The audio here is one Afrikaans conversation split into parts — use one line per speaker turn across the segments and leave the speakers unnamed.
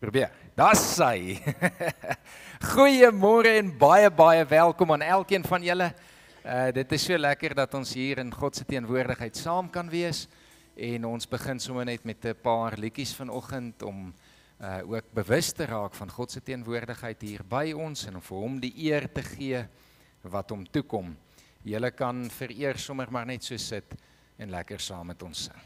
Probeer. Dis hy. Goeiemôre en baie welkom aan elkeen van julle. Dit is so lekker dat ons hier in God se teenwoordigheid saam kan wees en ons begin sommer net met 'n paar liedjies vanoggend om ook bewus te raak van God se teenwoordigheid hier by ons en om vir hom die eer te gee wat hom toekom. Julle kan vereer sommer maar net so sit en lekker saam met ons sing.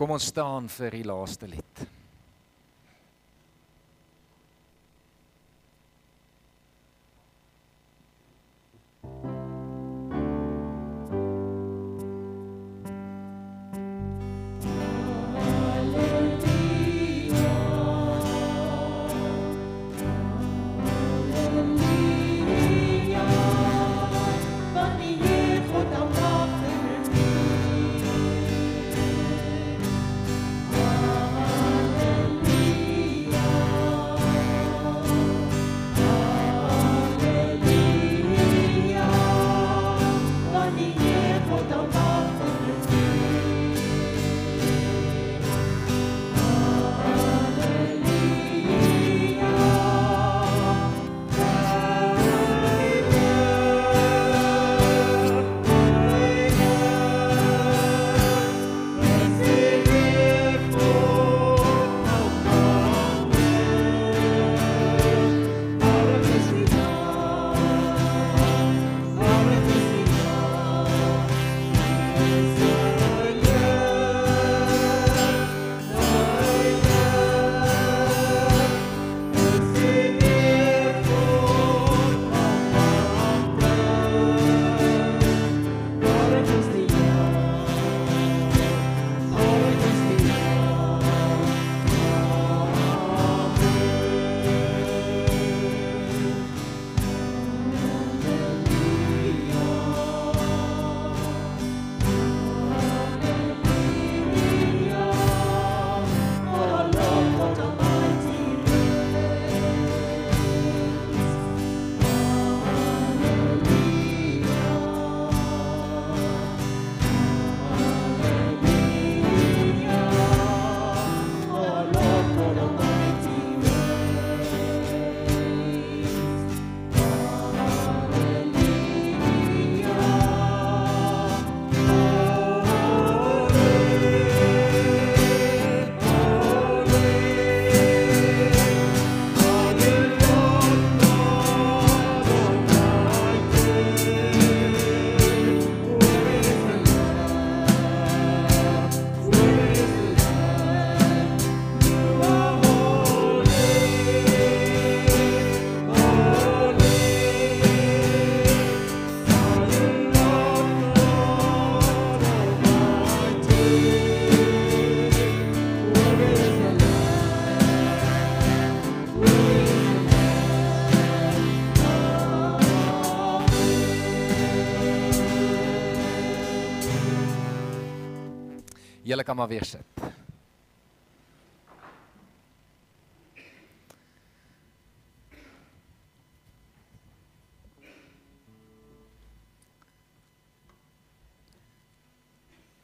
Kom ons staan vir die laaste lied. Julle kan maar weer sit.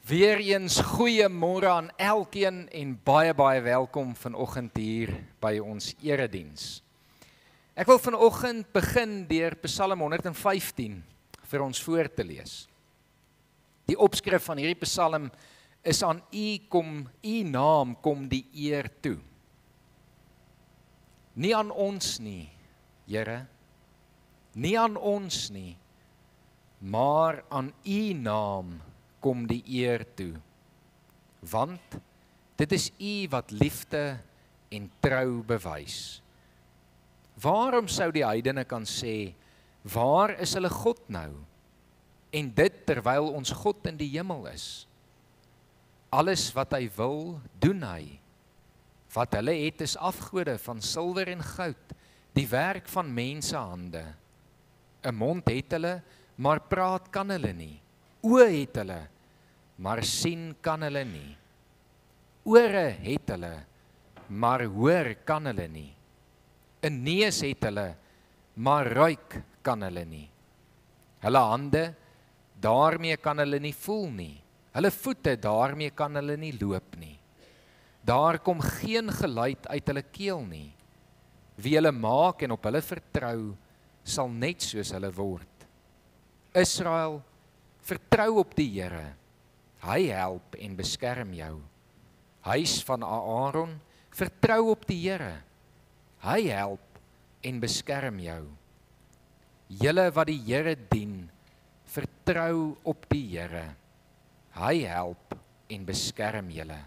Weereens goeiemôre aan elkeen en baie welkom vanoggend hier by ons erediens. Ek wil vanoggend begin deur Psalm 115 vir ons voor te lees. Die opskrif van hierdie Psalm is aan U naam kom die eer toe. Nie aan ons nie, Here, nie aan ons nie, maar aan U naam kom die eer toe, want dit is U wat liefde en trou bewys. Waarom sou die heidene kan sê, waar is hulle God nou? En dit terwyl ons God in die hemel is. Alles wat hy wil, doen hy. Wat hulle het is afgode van silwer en goud, die werk van mense hande. 'n mond het hulle, maar praat kan hulle nie. Oë het hulle, maar sien kan hulle nie. Ore het hulle, maar hoor kan hulle nie. 'n neus het hulle, maar ruik kan hulle nie. Hulle hande, daarmee kan hulle nie voel nie. Hulle voete, daarmee kan hulle nie loop nie. Daar kom geen geluid uit hulle keel nie. Wie hulle maak en op hulle vertrou, sal net soos hulle word. Israel, vertrou op die Here. Hy help en beskerm jou. Huis van Aaron, vertrou op die Here. Hy help en beskerm jou. Julle wat die Here dien, vertrou op die Here. Hy help en beskerm julle.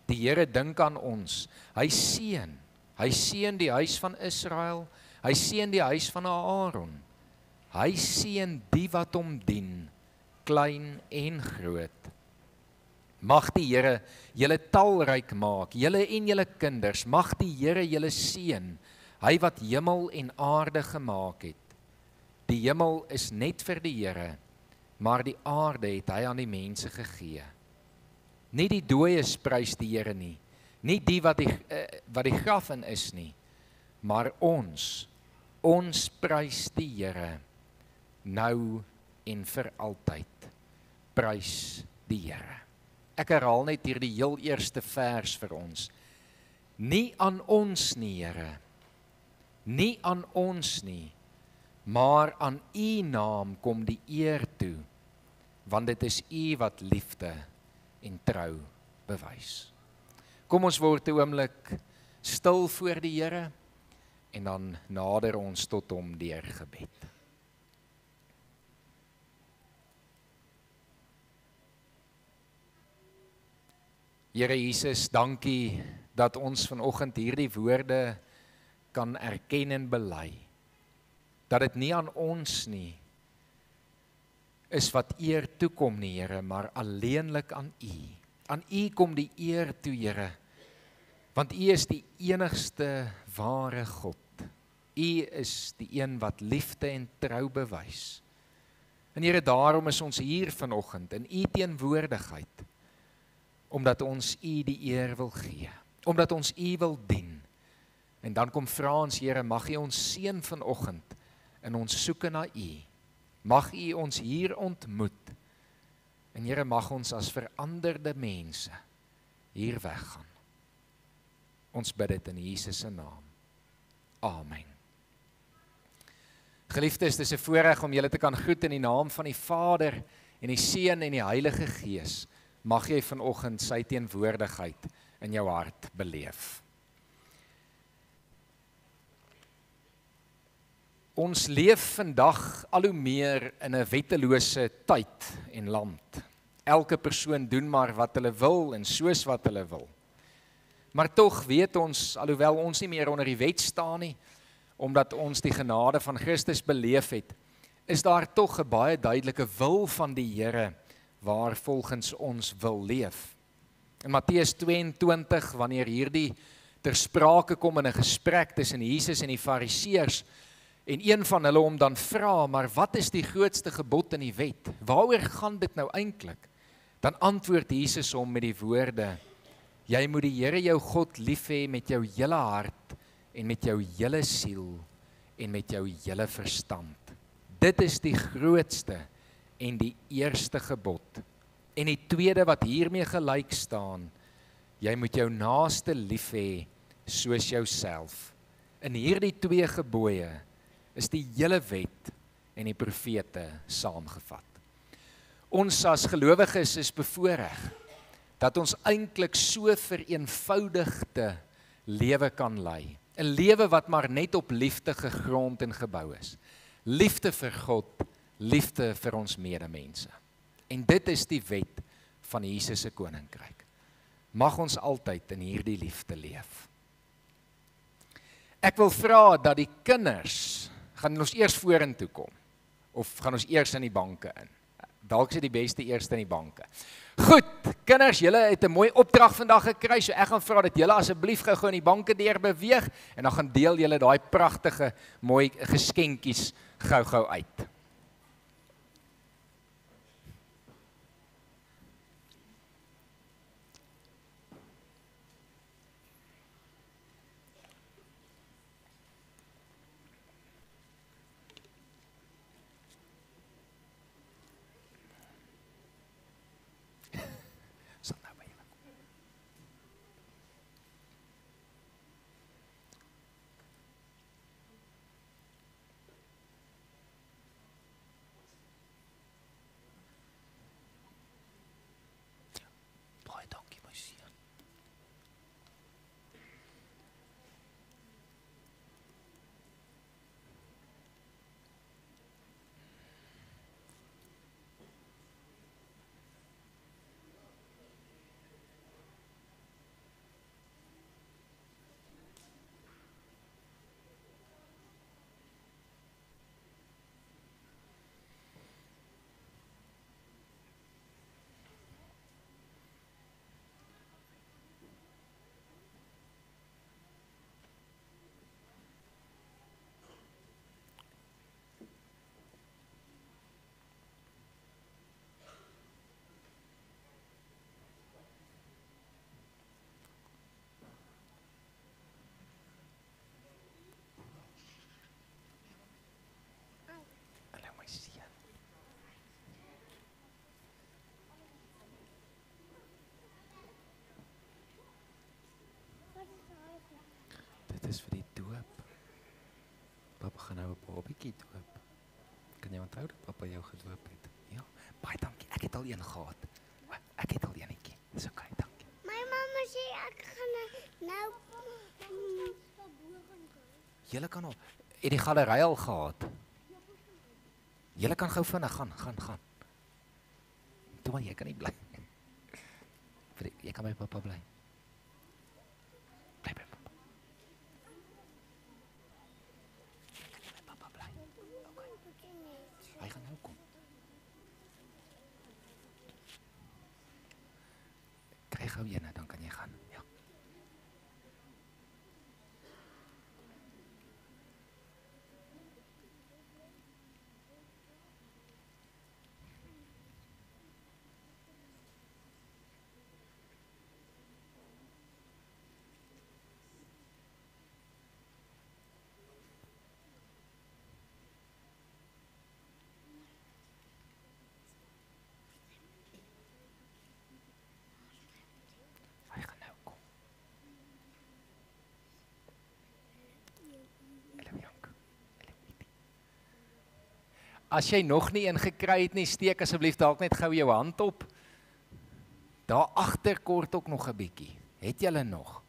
Die Here dink aan ons. Hy seën die huis van Israel. Hy seën die huis van Aaron. Hy seën die wat hom dien, klein en groot. Mag die Here julle talryk maak, julle en julle kinders. Mag die Here julle seën, hy wat hemel en aarde gemaak het. Die hemel is net vir die Here, maar die aarde het hy aan die mense gegee. Nie die dooies prys die Here nie, nie die wat die graf in is nie, maar ons prys die Here, nou en vir altyd. Prys die Here. Ek herhaal net hier die heel eerste vers vir ons. Nie aan ons nie, Here, nie aan ons nie, maar aan U naam kom die eer toe, want dit is U wat liefde en trou bewys. Kom ons word 'n oomblik stil voor die Here en dan nader ons tot hom deur gebed. Here Jesus, dankie dat ons vanoggend hierdie woorde kan erken en bely. Dat dit nie aan ons nie is wat eer toekom nie, Here, maar alleenlik aan U. Aan U kom die eer toe, Here, want U is die enigste ware God. U is die een wat liefde en trou bewys. En Here, daarom is ons hier vanoggend in U teenwoordigheid, omdat ons U die eer wil gee, omdat ons U wil dien. En dan kom vra ons, Here, mag U ons seën vanoggend in ons soeke na U. Mag U ons hier ontmoet. En Here, mag ons as veranderde mense hier weggaan. Ons bid dit in Jesus se naam. Amen. Geliefdes, dis 'n voorreg om julle te kan groet in die naam van die Vader en die Seun en die Heilige Gees. Mag jy vanoggend sy teenwoordigheid in jou hart beleef. Ons leef vandag al hoe meer in 'n wettelose tyd en land. Elke persoon doen maar wat hulle wil en soos wat hulle wil. Maar tog weet ons, alhoewel ons nie meer onder die wet staan nie, omdat ons die genade van Christus beleef het, is daar tog 'n baie duidelike wil van die Here waar volgens ons wil leef. In Matteus 22, wanneer hierdie ter sprake kom in 'n gesprek tussen Jesus en die Fariseërs, en een van hulle hom dan vra, maar wat is die grootste gebod in die wet? Waaroor gaan dit nou eintlik? Dan antwoord Jesus hom met die woorde: jy moet die Here jou God lief hê met jou hele hart en met jou hele siel en met jou hele verstand. Dit is die grootste en die eerste gebod. En die tweede wat hiermee gelyk staan: jy moet jou naaste lief hê soos jouself. In hierdie twee gebooie is die hele wet en die profete saamgevat. Ons as gelowiges is bevoorreg dat ons eintlik so vereenvoudigde lewe kan lei. 'n Lewe wat maar net op liefde gegrond en gebou is. Liefde vir God, liefde vir ons medemense. En dit is die wet van Jesus se koninkryk. Mag ons altyd in hierdie liefde leef. Ek wil vra dat die kinders, gaan ons eers vorentoe kom, of gaan ons eers in die banke in? Dalk is dit die beste eers in die banke. Goed, kinders, julle het 'n mooi opdrag vandag gekry, so ek gaan vra dat julle asseblief gou in die banke deur beweeg, en dan gaan deel julle daai pragtige, mooi geskenkies gou uit. Dit is vir die doop. Papa gaan nou 'n babatjie doop. Kan jy onthou dat papa jou gedoop het? Ja, baie dankie. Ek het al een gehad. Ek het al eenetjie. Dis oké, dankie.
My mamma sê ek gaan nou
Julle kan al, het die galery al gehad? Julle kan gou vinnig gaan. Toe maar, jy kan nie bly. Jy kan by papa bly. Bly by papa. Jy kan nie by papa bly. Okay. Hy gaan nou kom. Kry gou ene, dan kan jy gaan. Ja. As jy nog nie ingekry het nie, steek asseblief dalk net gou jou hand op. Daar agter kort ook nog 'n bietjie. Het julle nog?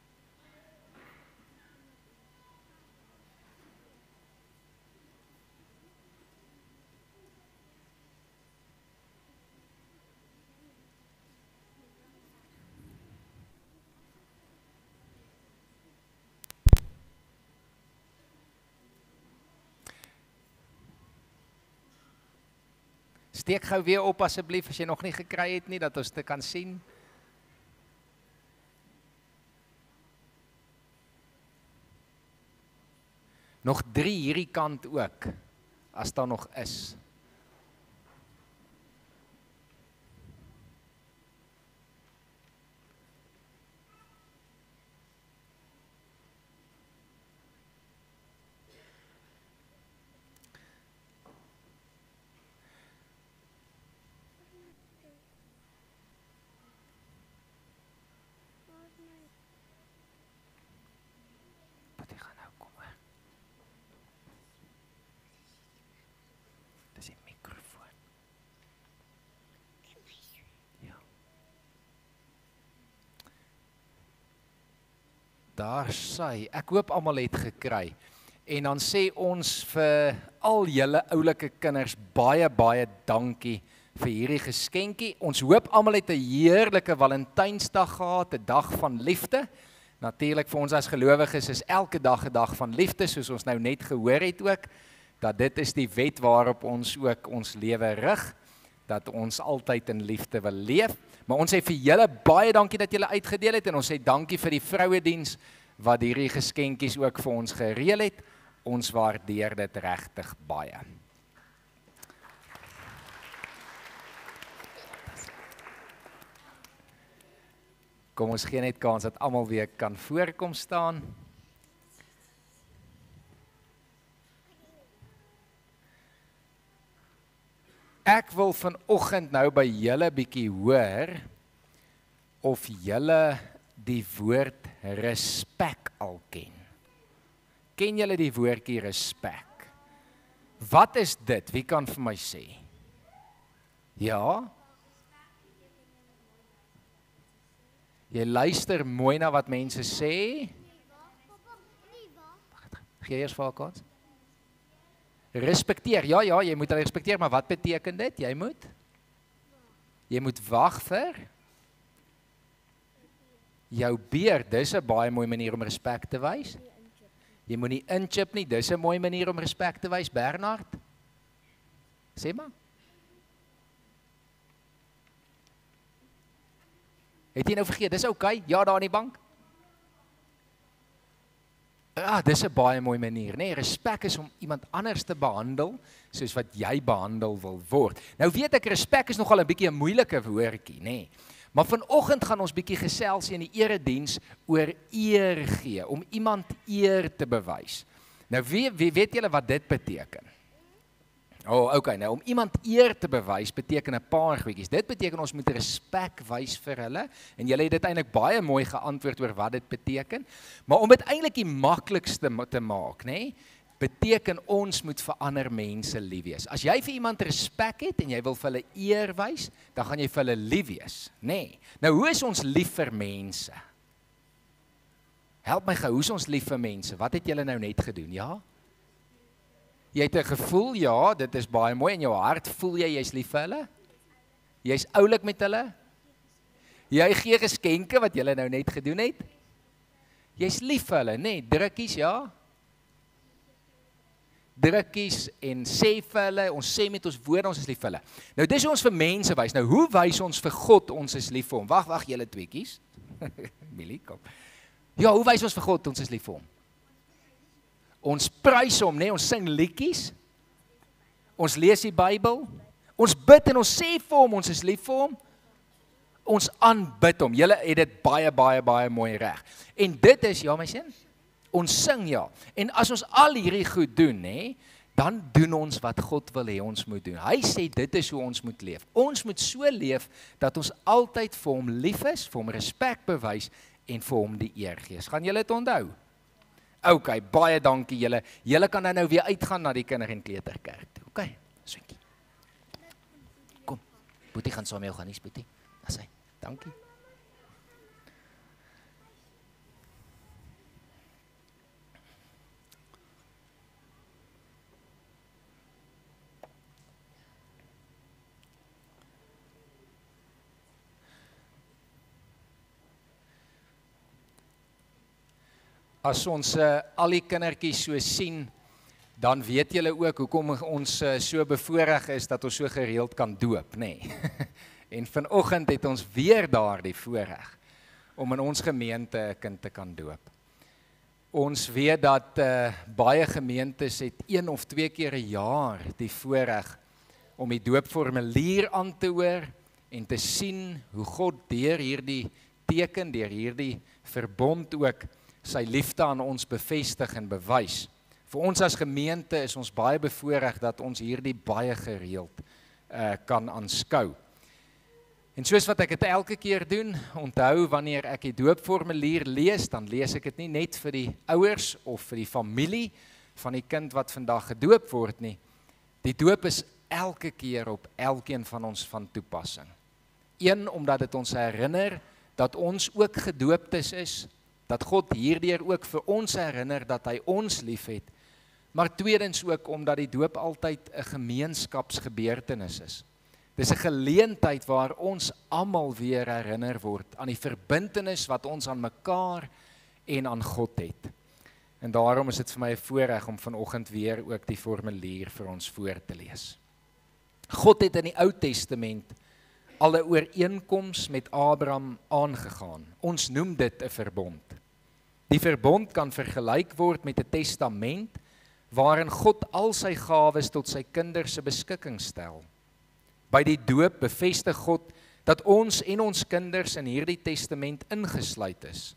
Steek gou weer op asseblief as jy nog nie gekry het nie, dat ons dit kan sien. Nog 3 hierdie kant ook, as daar nog is. daar sy. Ek hoop almal het gekry. En dan sê ons vir al julle oulike kinders baie dankie vir hierdie geskenkie. Ons hoop almal het 'n heerlike Valentynsdag gehad, 'n dag van liefde. Natuurlik vir ons as gelowiges is elke dag 'n dag van liefde, soos ons nou net gehoor het ook, dat dit is die wet waarop ons ook ons lewe rig, dat ons altyd in liefde wil leef. Maar ons sê vir julle baie dankie dat julle uitgedeel het en ons sê dankie vir die vrouediens wat hierdie geskenkies ook vir ons gereël het. Ons waardeer dit regtig baie. Kom ons gee net kans dat almal weer kan voorkom staan. Ek wil vanoggend nou by julle bietjie hoor of julle die woord respek al ken. Ken julle die woordjie respek? Wat is dit? Wie kan vir my sê? Ja? Jy luister mooi na wat mense sê. Gee eers vir haar kans. Respekteer. Ja, jy moet hulle respekteer, maar wat beteken dit? Jy moet wag vir jou beurt. Dis 'n baie mooi manier om respek te wys. Jy moet nie inchip nie, dis 'n mooi manier om respek te wys, Bernard. Sê maar. Het jy nou vergeet, dis okay, ja daar in die bank? Ja, dis 'n baie mooi manier, nee, respek is om iemand anders te behandel, soos wat jy behandel wil word. Nou weet ek, respek is nogal 'n bietjie 'n moeilike woordjie, nee. Maar vanoggend gaan ons bietjie gesels in die erediens oor eer gee, om iemand eer te bewys. Nou wie weet julle wat dit beteken? Okay, nou om iemand eer te bewys beteken 'n paar goedjies. Dit beteken ons moet respek wys vir hulle en julle het dit eintlik baie mooi geantwoord oor wat dit beteken. Maar om dit eintlik die maklikste te maak, nê? Beteken ons moet vir ander mense lief wees. As jy vir iemand respek het en jy wil vir hulle eer wys, dan gaan jy vir hulle lief wees, nê? Nou hoe is ons lief vir mense? Help my gou, hoe is ons lief vir mense? Wat het julle nou net gedoen, ja? Jy het 'n gevoel, ja, dit is baie mooi, in jou hart voel jy's lief vir hulle? Jy's oulik met hulle? Jy gee geskenke wat julle nou net gedoen het? Jy's lief vir hulle, nê? Drukkies, ja? Drukkies en sê vir hulle, ons sê met ons woorde, ons is lief vir hulle. Nou dis hoe ons vir mense wys. Nou hoe wys ons vir God ons is lief vir hom? Wag julle tweekies. Millie, kom. Ja, hoe wys ons vir God ons is lief vir hom? Ons prys hom, nee, ons sing liedjies. Ons lees die Bybel. Ons bid en ons sê vir hom ons is lief vir hom. Ons aanbid hom. Julle het dit baie mooi reg. En dit is, ja my seun, ons sing ja. En as ons al hierdie goed doen, nê, dan doen ons wat God wil hê ons moet doen. Hy sê dit is hoe ons moet leef. Ons moet so leef dat ons altyd vir hom lief is, vir hom respek bewys en vir hom die eer gee. Gaan julle dit onthou? Okay, baie dankie julle. Julle kan nou weer uitgaan na die kinder- en kleuterkerk toe. Okay, swinkie. Kom, Boetie gaan saam met jou gaan nie, Boetie. Dis hy. Dankie. As ons al die kindertjies so sien, dan weet julle ook hoekom ons so bevoorreg is dat ons so gereeld kan doop, nê? En vanoggend het ons weer daardie voorreg om in ons gemeente 'n kind te kan doop. Ons weet dat baie gemeentes het 1 of 2 keer 'n jaar die voorreg om die doopformulier aan te hoor en te sien hoe God deur hierdie teken, deur hierdie verbond ook sy liefde aan ons bevestig en bewys. Vir ons as gemeente is ons baie bevoorreg dat ons hierdie baie gereeld kan aanskou. En soos wat ek dit elke keer doen, onthou wanneer ek die doopformulier lees, dan lees ek dit nie net vir die ouers of vir die familie van die kind wat vandag gedoop word nie. Die doop is elke keer op elkeen van ons van toepassing. Een, omdat dit ons herinner dat ons ook gedooptes is dat God hierdeur ook vir ons herinner dat hy ons liefhet, maar tweedens ook omdat die doop altyd 'n gemeenskapsgebeurtenis is. Dis 'n geleentheid waar ons almal weer herinner word aan die verbintenis wat ons aan mekaar en aan God het. En daarom is dit vir my 'n voorreg om vanoggend weer ook die formulier vir ons voor te lees. God het in die Ou Testament al 'n ooreenkoms met Abraham aangegaan. Ons noem dit 'n verbond. Die verbond kan vergelyk word met 'n testament waarin God al sy gawes tot sy kinders se beskikking stel. By die doop bevestig God dat ons en ons kinders in hierdie testament ingesluit is.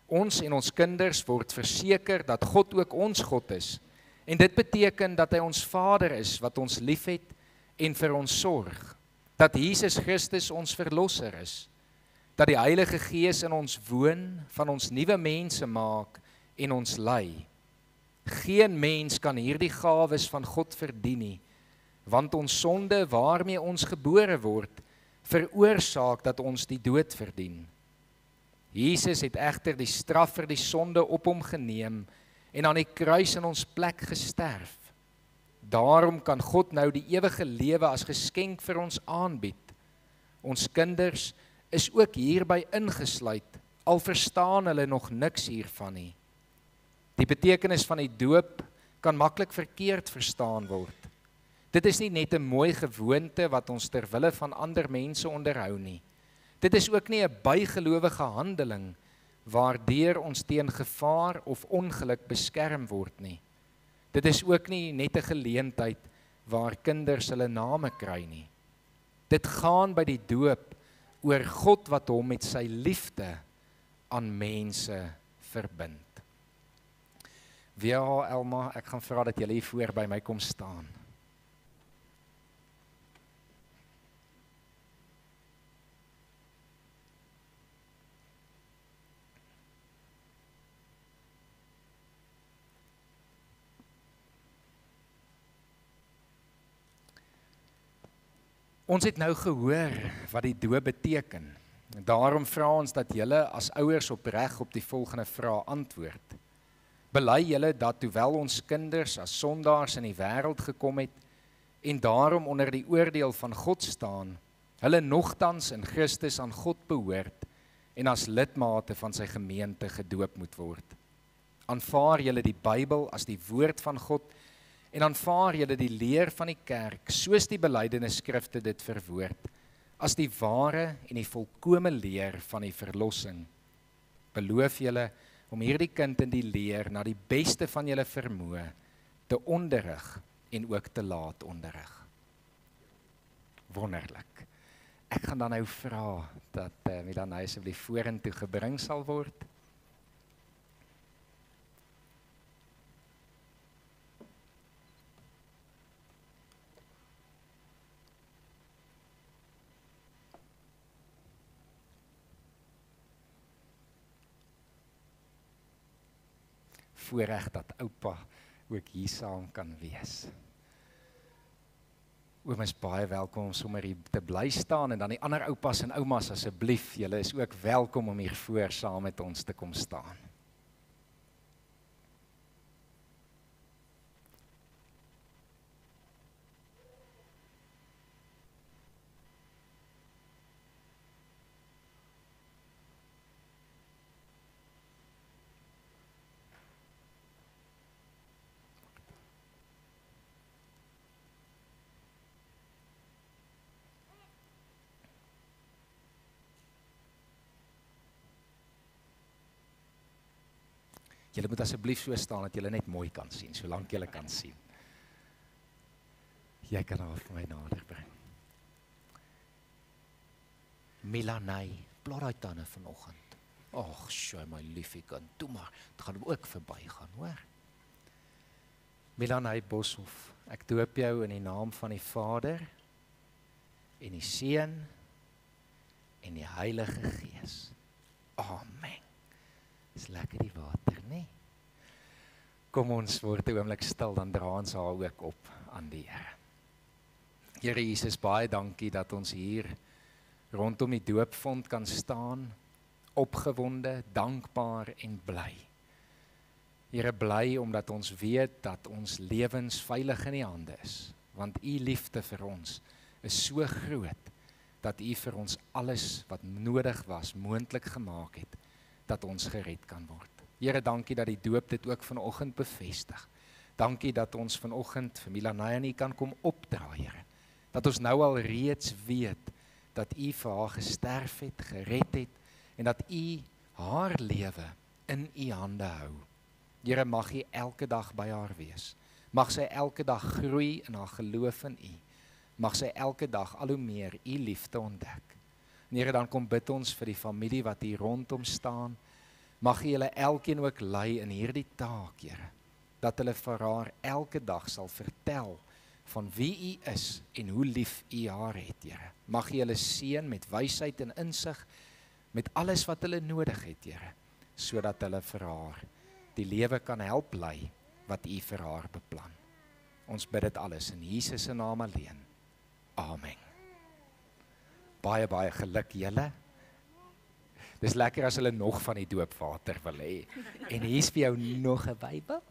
Ons en ons kinders word verseker dat God ook ons God is. En dit beteken dat hy ons Vader is wat ons liefhet en vir ons sorg. Dat Jesus Christus ons verlosser is. Dat die Heilige Gees in ons woon, van ons nuwe mense maak en ons lei. Geen mens kan hierdie gawes van God verdien nie, want ons sonde waarmee ons gebore word, veroorsaak dat ons die dood verdien. Jesus het egter die straf vir die sonde op hom geneem en aan die kruis in ons plek gesterf. Daarom kan God nou die ewige lewe as geskenk vir ons aanbied. Ons kinders is ook hierby ingesluit, al verstaan hulle nog niks hiervan nie. Die betekenis van die doop kan maklik verkeerd verstaan word. Dit is nie net 'n mooi gewoonte wat ons ter wille van ander mense onderhou nie. Dit is ook nie 'n bygelowige handeling waardeur ons teen gevaar of ongeluk beskerm word nie. Dit is ook nie net 'n geleentheid waar kinders hulle name kry nie. Dit gaan by die doop oor God wat hom met sy liefde aan mense verbind. Ja, Elma, ek gaan vra dat julle hier voor by my kom staan. Ons het nou gehoor wat die doop beteken. Daarom vra ons dat julle as ouers opreg op die volgende vrae antwoord. Bely julle dat hoewel ons kinders as sondaars in die wêreld gekom het en daarom onder die oordeel van God staan, hulle nogtans in Christus aan God behoort en as lidmate van sy gemeente gedoop moet word. Aanvaar julle die Bybel as die woord van God en aanvaar julle die leer van die kerk, soos die belydenis skrifte dit verwoord, as die ware en die volkome leer van die verlossing. Beloof julle om hierdie kind in die leer na die beste van julle vermoë te onderrig en ook te laat onderrig. Wonderlik. Ek gaan dan nou vra dat Milan asseblief vorentoe gebring sal word. Voorreg dat oupa ook hier saam kan wees. Oom is baie welkom om sommer hier te bly staan en dan die ander oupas en oumas asseblief, julle is ook welkom om hier voor saam met ons te kom staan. Julle moet asseblief so staan dat julle net mooi kan sien, solank julle kan sien. Jy kan haar vir my nader bring. Milanay, plaat daai tande vanoggend. Ag, sjoe my liefie kind, toe maar, dit gaan ook verbygaan, hoor. Milanay Boshoff, ek doop jou in die naam van die Vader en die Seun en die Heilige Gees. Amen. Is lekker die water, nee? Kom ons word 'n oomblik stil, dan dra ons haar ook op aan die Here. Here Jesus, baie dankie dat ons hier rondom die doopvond kan staan, opgewonde, dankbaar en bly. Here, bly omdat ons weet dat ons lewens veilig in die hande is, want u liefde vir ons is so groot, dat u vir ons alles wat nodig was, moontlik gemaak het, dat ons gered kan word. Here, dankie dat die doop dit ook vanoggend bevestig. Dankie dat ons vanoggend vir Milanaya nie kan kom opdra, Here. Dat ons nou al reeds weet, dat u vir haar gesterf het, gered het, en dat u haar lewe in u hande hou. Here, mag u elke dag by haar wees. Mag sy elke dag groei in haar geloof in u. Mag sy elke dag al hoe meer u liefde ontdek. En Here, dan kom bid ons vir die familie wat hier rondom staan. Mag u hulle elkeen ook lei in hierdie taak, Here. Dat hulle vir haar elke dag sal vertel van wie u is en hoe lief u haar het, Here. Mag u hulle seën met wysheid en insig, met alles wat hulle nodig het, Here, sodat hulle vir haar die lewe kan help lei wat u vir haar beplan. Ons bid dit alles in Jesus se naam alleen. Amen. Baie, baie geluk julle. Dis lekker as hulle nog van die doopwater wil hê. En hier is vir jou nog 'n Bybel.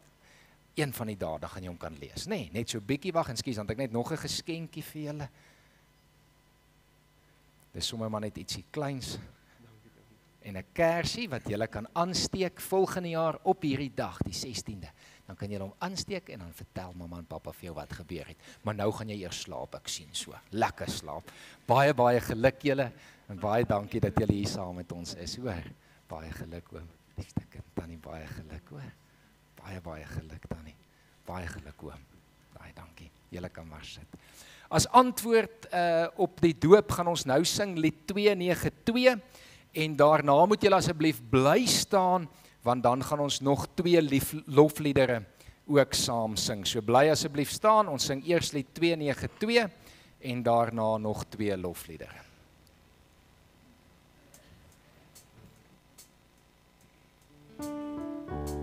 Een van die dae, dan gaan jy hom kan lees. Nee, net so bietjie wag en skies, dan het ek net nog 'n geskenkie vir julle. Dis sommer maar net ietsie kleins. En 'n kersie wat julle kan aansteek volgende jaar op hierdie dag, die 16de. Dan kan jy hom aansteek en dan vertel mamma en pappa vir jou wat gebeur het. Maar nou gaan jy eers slaap, ek sien so. Lekker slaap. Baie, baie geluk julle. En baie dankie dat julle hier saam met ons is, hoor. Baie geluk, oom. Liefste kind, Tannie, baie geluk, hoor. Baie, baie geluk, Tannie. Baie geluk, oom. Baie dankie. Julle kan maar sit. As antwoord op die doop gaan ons nou sing lied 292. En daarna moet julle asseblief bly staan, want dan gaan ons nog 2 lofliedere ook saam sing. So bly asseblief staan, ons sing eers lied 292 en daarna nog 2 lofliedere.
It's my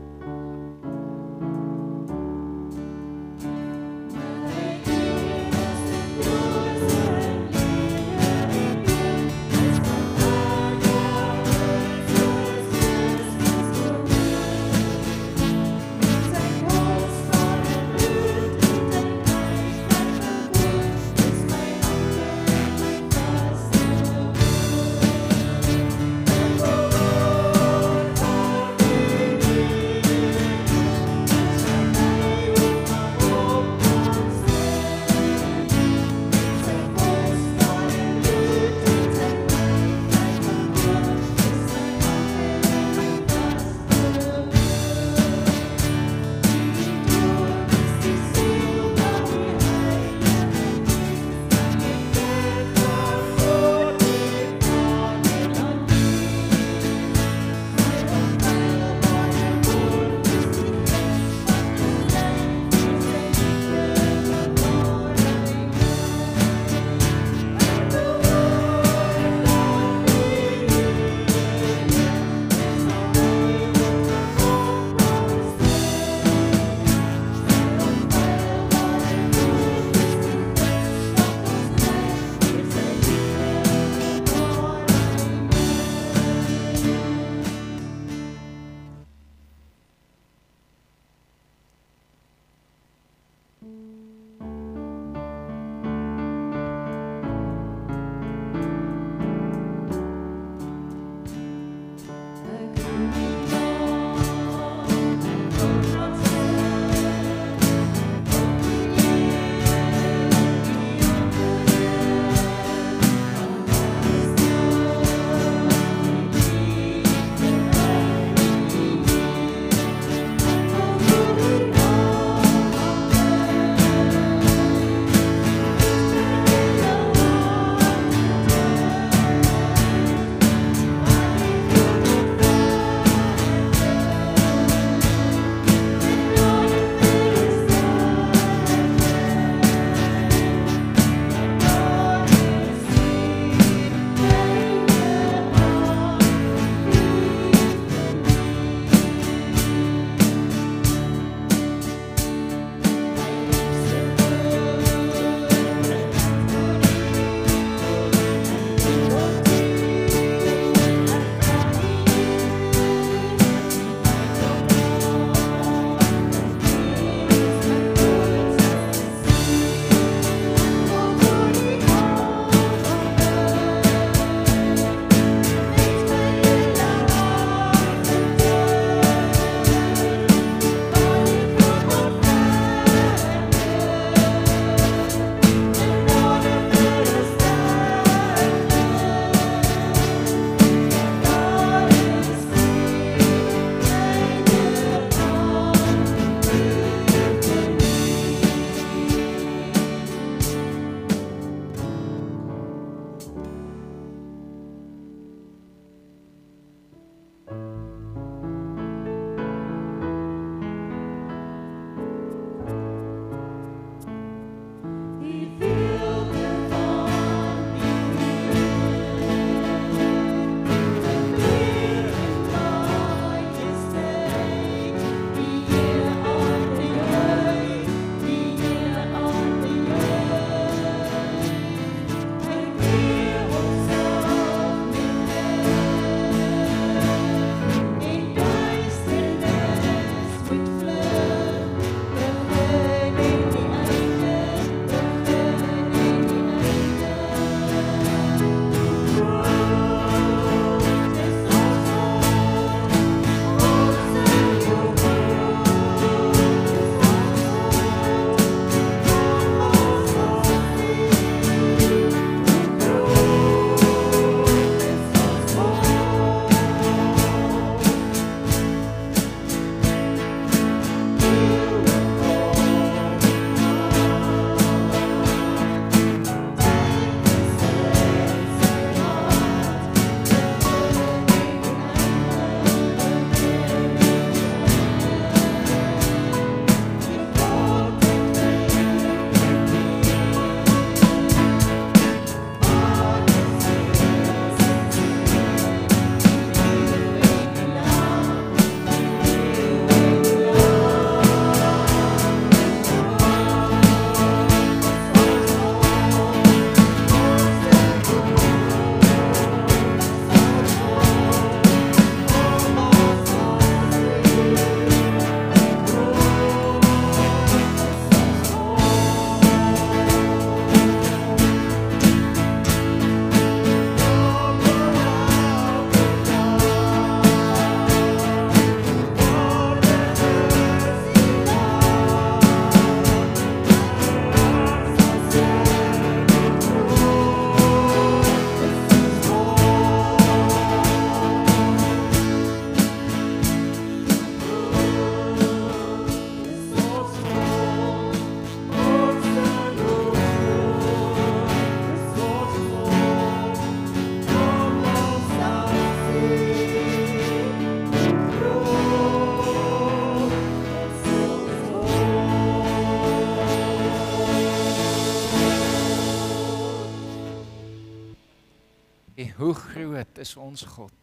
hoe groot is ons God.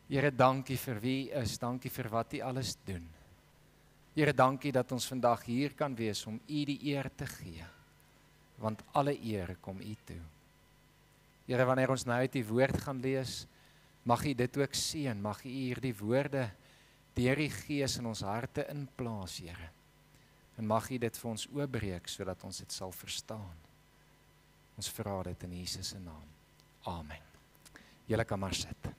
Here, dankie vir wie U is, dankie vir wat U alles doen. Here, dankie dat ons vandag hier kan wees om U die eer te gee, want alle eer kom U toe. Here, wanneer ons nou uit die woord gaan lees, mag U dit ook seën, mag U hierdie woorde deur die Gees in ons harte inplaas, Here. En mag U dit vir ons oopbreek, sodat ons dit sal verstaan. Ons vra dit in Jesus se naam. Amen. Julle kan maar sit.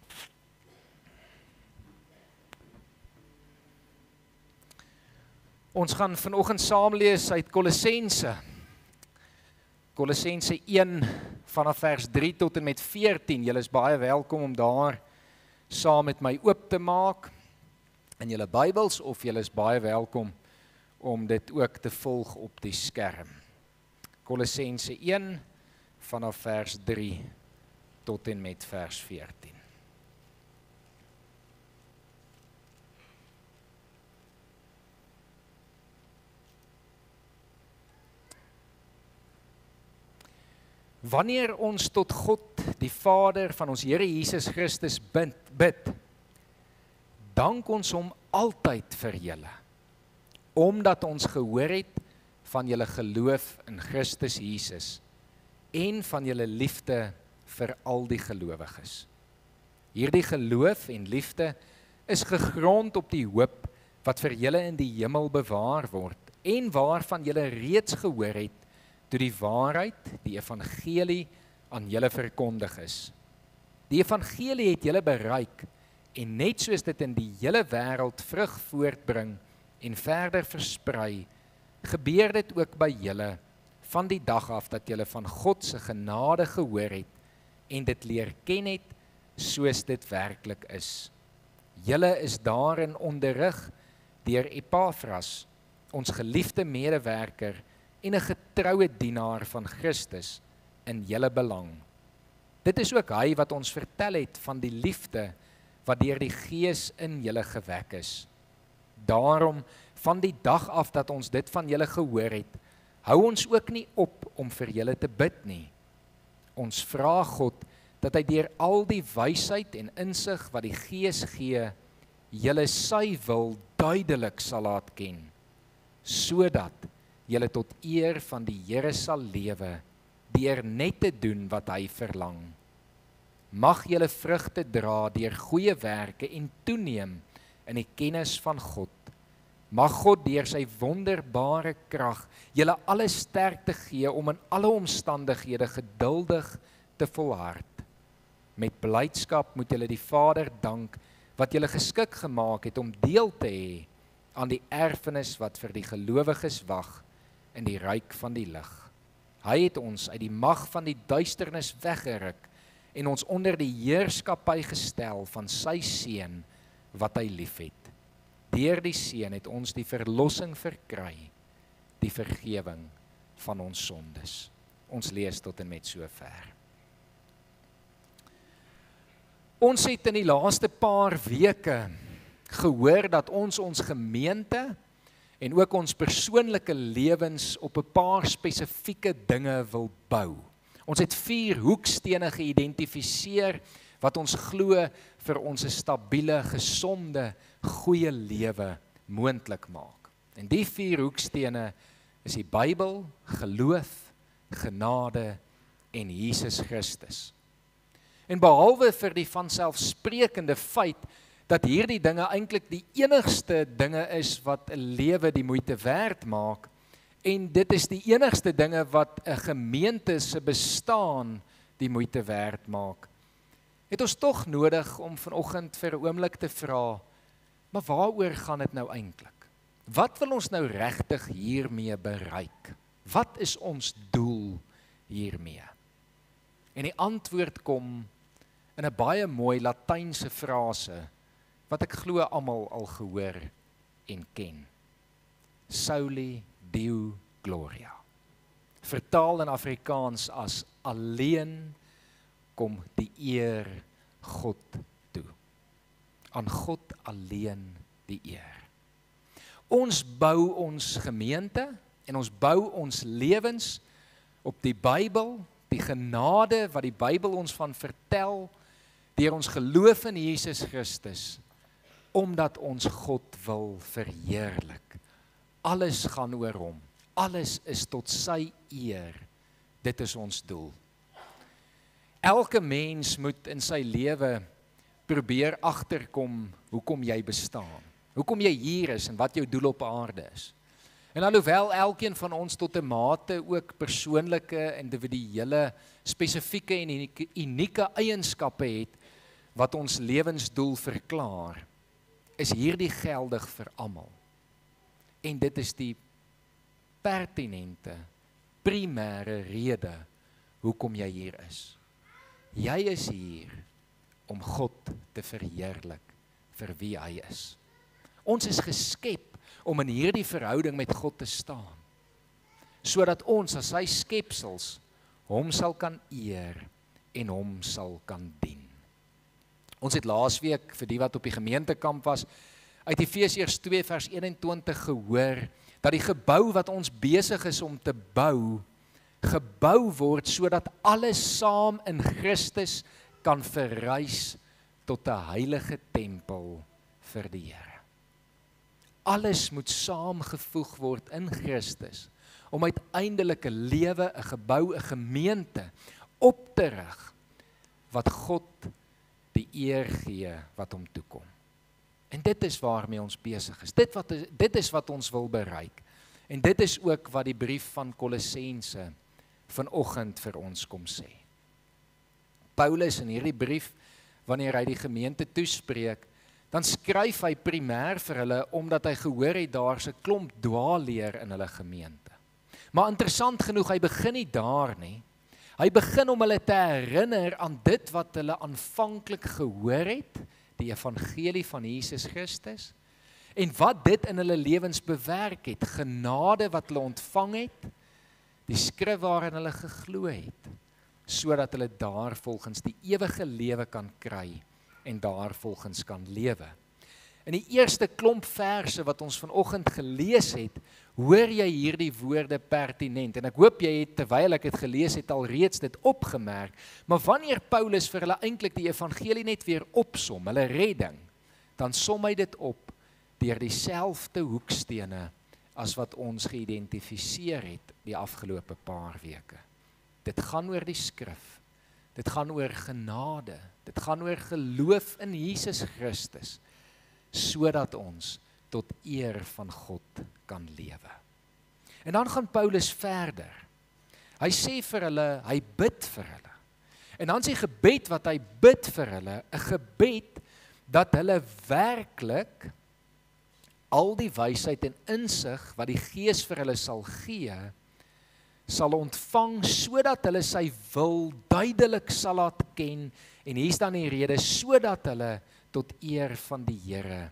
Ons gaan vanoggend saam lees uit Kolossense. Kolossense 1 vanaf vers 3 tot en met 14. Julle is baie welkom om daar saam met my oop te maak in julle Bybels, of julle is baie welkom om dit ook te volg op die skerm. Kolossense 1 vanaf vers 3 tot en met vers 14. Wanneer ons tot God, die Vader van ons Here Jesus Christus bid, dank ons hom altyd vir julle, omdat ons gehoor het van julle geloof in Christus Jesus en van julle liefde vir al die gelowiges. Hierdie geloof en liefde is gegrond op die hoop wat vir julle in die hemel bewaar word en waarvan julle reeds gehoor het toe die waarheid, die evangelie, aan julle verkondig is. Die evangelie het julle bereik en net soos dit in die hele wêreld vrug voortbring en verder versprei, gebeur dit ook by julle van die dag af dat julle van God se genade gehoor het en dit leer ken het soos dit werklik is. Julle is daarin onderrig deur Epaphras, ons geliefde medewerker en 'n getroue dienaar van Christus in julle belang. Dit is ook hy wat ons vertel het van die liefde wat deur die Gees in julle gewek is. Daarom, van die dag af dat ons dit van julle gehoor het, hou ons ook nie op om vir julle te bid nie. Ons vra God dat hy deur al die wysheid en insig wat die Gees gee, julle sy wil duidelik sal laat ken, sodat julle tot eer van die Here sal lewe, deur net te doen wat hy verlang. Mag julle vrugte dra deur goeie werke en toeneem in die kennis van God. Mag God deur sy wonderbare krag julle alle sterkte gee om in alle omstandighede geduldig te volhard. Met blydskap moet julle die Vader dank wat julle geskik gemaak het om deel te hê aan die erfenis wat vir die gelowiges wag in die ryk van die lig. Hy het ons uit die mag van die duisternis weggeruk en ons onder die heerskappy gestel van sy seun wat hy liefhet. Deur die seun het ons die verlossing verkry, die vergewing van ons sondes. Ons lees tot en met sover. Ons het in die laaste paar weke gehoor dat ons gemeente en ook ons persoonlike lewens op 'n paar spesifieke dinge wil bou. Ons het 4 hoekstene geïdentifiseer wat ons glo vir ons stabiele, gesonde, goeie lewe moontlik maak. En die 4 hoekstene is die Bybel, geloof, genade en Jesus Christus. En behalwe vir die vanselfsprekende feit dat hierdie dinge eintlik die enigste dinge is wat 'n lewe die moeite werd maak, en dit is die enigste dinge wat 'n gemeente se bestaan die moeite werd maak, het ons tog nodig om vanoggend vir 'n oomblik te vra, maar waaroor gaan dit nou eintlik? Wat wil ons nou regtig hiermee bereik? Wat is ons doel hiermee? En die antwoord kom in 'n baie mooi Latynse frase, wat ek glo almal al gehoor en ken. Soli Deo Gloria. Vertaal in Afrikaans as alleen kom die eer God toe. Aan God alleen die eer. Ons bou ons gemeente en ons bou ons lewens op die Bybel, die genade wat die Bybel ons van vertel, deur ons geloof in Jesus Christus, omdat ons God wil verheerlik. Alles gaan oor hom. Alles is tot sy eer. Dit is ons doel. Elke mens moet in sy lewe probeer agterkom hoekom jy bestaan. Hoekom jy hier is en wat jou doel op aarde is. En alhoewel elkeen van ons tot 'n mate ook persoonlike, individuele, spesifieke en unieke eienskappe het wat ons lewensdoel verklaar, is hierdie geldig vir almal. En dit is die pertinente, primêre rede hoekom jy hier is. Jy is hier om God te verheerlik vir wie hy is. Ons is geskep om in hierdie verhouding met God te staan, sodat ons as sy skepsels hom sal kan eer en hom sal kan dien. Ons het laasweek, vir die wat op die gemeentekamp was, uit Efesiërs 2 vers 21 gehoor, dat die gebou wat ons besig is om te bou, gebou word sodat alles saam in Christus kan verrys tot 'n heilige tempel vir die Here. Alles moet saamgevoeg word in Christus, om uiteindelik 'n lewe, 'n gebou, 'n gemeente op te rig, wat God die eer gee wat hom toekom. En dit is waarmee ons besig is. Dit is wat ons wil bereik. En dit is ook wat die brief van Kolossense vanoggend vir ons kom sê. Paulus in hierdie brief, wanneer hy die gemeente toespreek, dan skryf hy primêr vir hulle, omdat hy gehoor het daar's 'n klomp dwaalleer in hulle gemeente. Maar interessant genoeg, hy begin nie daar nie. Hy begin om hulle te herinner aan dit wat hulle aanvanklik gehoor het, die evangelie van Jesus Christus, en wat dit in hulle lewens bewerk het, genade wat hulle ontvang het, die skrif waarin hulle geglo het, sodat hulle daarvolgens die ewige lewe kan kry en daarvolgens kan lewe. In die eerste klomp verse wat ons vanoggend gelees het, hoor jy hierdie woorde pertinent, en ek hoop jy het, terwyl ek het gelees het, al reeds dit opgemerk, maar wanneer Paulus vir hulle eintlik die evangelie net weer opsom, hulle redding, dan som hy dit op deur dieselfde hoekstene as wat ons geïdentifiseer het die afgelope paar weke. Dit gaan oor die skrif, dit gaan oor genade, dit gaan oor geloof in Jesus Christus, sodat ons tot eer van God kan lewe. En dan gaan Paulus verder. Hy sê vir hulle, hy bid vir hulle. En dan sy gebed wat hy bid vir hulle, 'n gebed dat hulle werklik al die wysheid en insig wat die Gees vir hulle sal gee, sal ontvang sodat hulle sy wil duidelik sal laat ken, en hier's dan die rede, sodat hulle tot eer van die Here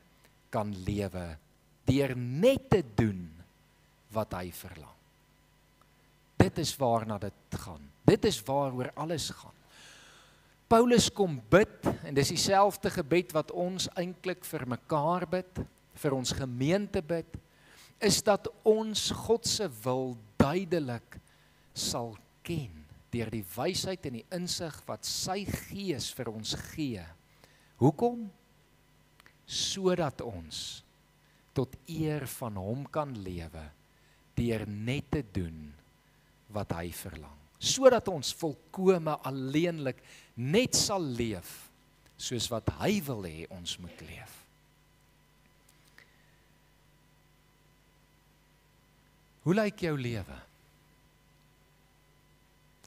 kan lewe, deur net te doen wat hy verlang. Dit is waarna dit gaan. Dit is waaroor alles gaan. Paulus kom bid, en dis dieselfde gebed wat ons eintlik vir mekaar bid, vir ons gemeente bid, is dat ons God se wil duidelik sal ken, deur die wysheid en die insig wat sy Gees vir ons gee. Hoekom? Sodat ons tot eer van hom kan lewe, deur net te doen wat hy verlang. Sodat ons volkome alleenlik net sal leef, soos wat hy wil hê ons moet leef. Hoe lyk jou lewe?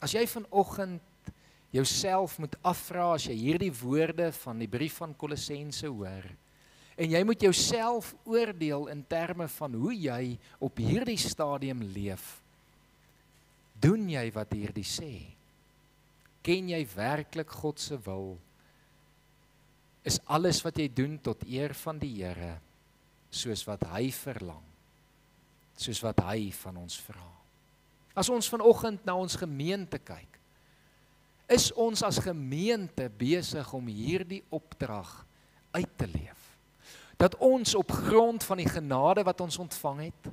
As jy vanoggend jouself moet afvra, as jy hierdie woorde van die brief van Kolossense hoor, en jy moet jouself oordeel in terme van hoe jy op hierdie stadium leef, doen jy wat hierdie sê? Ken jy werklik God se wil? Is alles wat jy doen tot eer van die Here, soos wat hy verlang, soos wat hy van ons vra? As ons vanoggend na ons gemeente kyk, is ons as gemeente besig om hierdie opdrag uit te leef. Dat ons op grond van die genade wat ons ontvang het,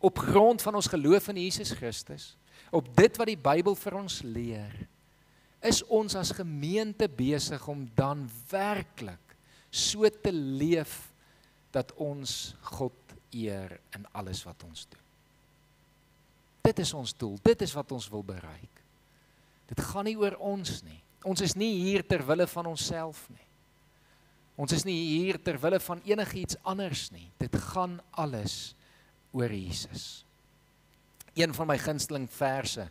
op grond van ons geloof in Jesus Christus, op dit wat die Bybel vir ons leer, is ons as gemeente besig om dan werklik so te leef dat ons God eer in alles wat ons doen. Dit is ons doel, dit is wat ons wil bereik. Dit gaan nie oor ons nie. Ons is nie hier ter wille van onsself nie. Ons is nie hier ter wille van enigiets anders nie. Dit gaan alles oor Jesus. Een van my gunsteling verse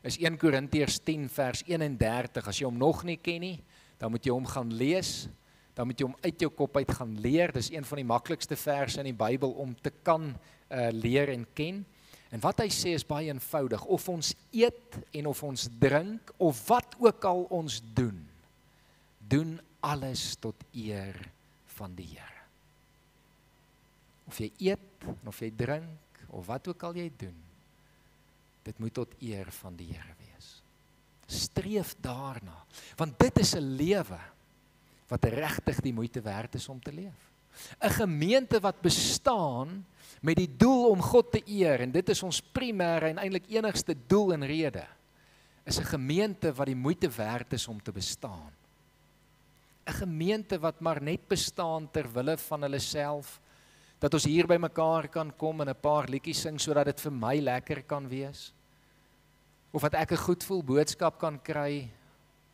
is 1 Korintiërs 10 vers 31. As jy hom nog nie ken nie, dan moet jy hom gaan lees. Dan moet jy hom uit jou kop uit gaan leer. Dis een van die maklikste verse in die Bybel om te kan leer en ken. En wat hy sê is baie eenvoudig. Of ons eet en of ons drink, of wat ook al ons doen, doen alles tot eer van die Here. Of jy eet, of jy drink, of wat ook al jy doen, dit moet tot eer van die Here wees. Streef daarna, want dit is 'n lewe wat regtig die moeite werd is om te leef. 'n Gemeente wat bestaan met die doel om God te eer, en dit is ons primêre en eintlik enigste doel en rede, is 'n gemeente wat die moeite werd is om te bestaan. 'n Gemeente wat maar net bestaan ter wille van hulle self, dat ons hier by mekaar kan kom en 'n paar liedjies sing, sodat dit vir my lekker kan wees, of dat ek 'n goed voel boodskap kan kry,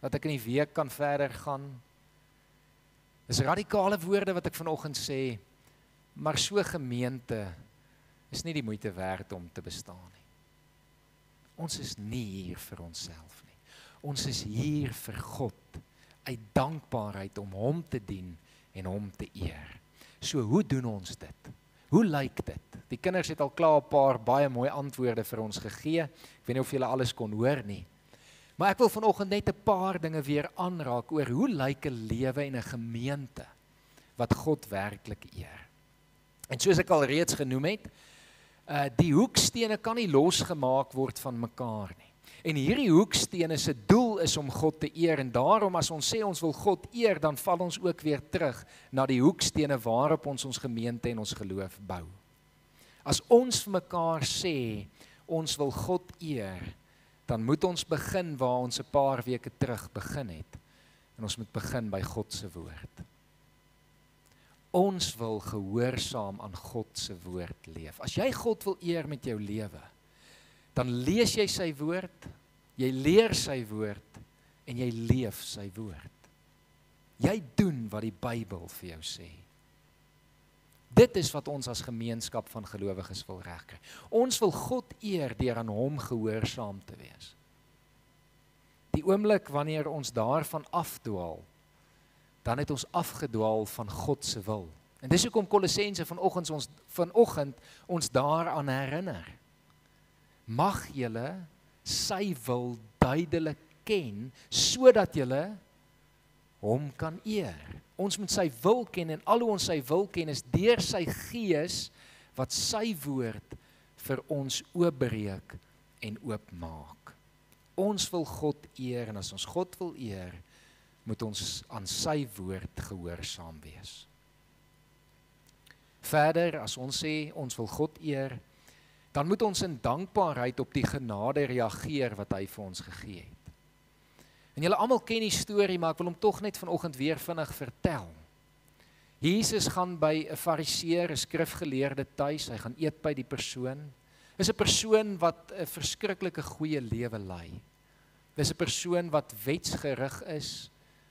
dat ek in die week kan verder gaan. Dis radikale woorde wat ek vanoggend sê, maar so gemeente is nie die moeite werd om te bestaan nie. Ons is nie hier vir onsself nie. Ons is hier vir God, uit dankbaarheid om hom te dien en hom te eer. So hoe doen ons dit? Hoe lyk dit? Die kinders het al klaar 'n paar baie mooi antwoorde vir ons gegee. Ek weet nie of julle alles kon hoor nie. Maar ek wil vanoggend net 'n paar dinge weer aanraak oor hoe lyk 'n lewe en 'n gemeente wat God werklik eer. En soos ek al reeds genoem het, die hoekstene kan nie losgemaak word van mekaar nie. En hierdie hoekstene se doel is om God te eer, en daarom as ons sê ons wil God eer, dan val ons ook weer terug na die hoekstene waarop ons gemeente en ons geloof bou. As ons vir mekaar sê ons wil God eer, dan moet ons begin waar ons 'n paar weke terug begin het. En ons moet begin by God se woord. Ons wil gehoorsaam aan God se woord leef. As jy God wil eer met jou lewe, dan lees jy sy woord, jy leer sy woord en jy leef sy woord. Jy doen wat die Bybel vir jou sê. Dit is wat ons as gemeenskap van gelowiges wil regkry. Ons wil God eer deur aan hom gehoorsaam te wees. Die oomblik wanneer ons daarvan afdwaal, dan het ons afgedwaal van God se wil. En dis hoekom Kolossense vanoggend ons daaraan herinner. Mag julle sy wil duidelik ken, sodat julle hom kan eer. Ons moet sy wil ken, en al hoe ons sy wil ken is deur sy gees wat sy woord vir ons oopbreek en oopmaak. Ons wil God eer, en as ons God wil eer, moet ons aan sy woord gehoorsaam wees. Verder, as ons sê ons wil God eer, dan moet ons in dankbaarheid op die genade reageer wat hy vir ons gegee het. En julle almal ken die storie, maar ek wil hom tog net vanoggend weer vinnig vertel. Jesus gaan by 'n fariseer, 'n skrifgeleerde tuis, hy gaan eet by die persoon. Dis 'n persoon wat 'n verskriklike goeie lewe lei. Dis 'n persoon wat wetsgerig is,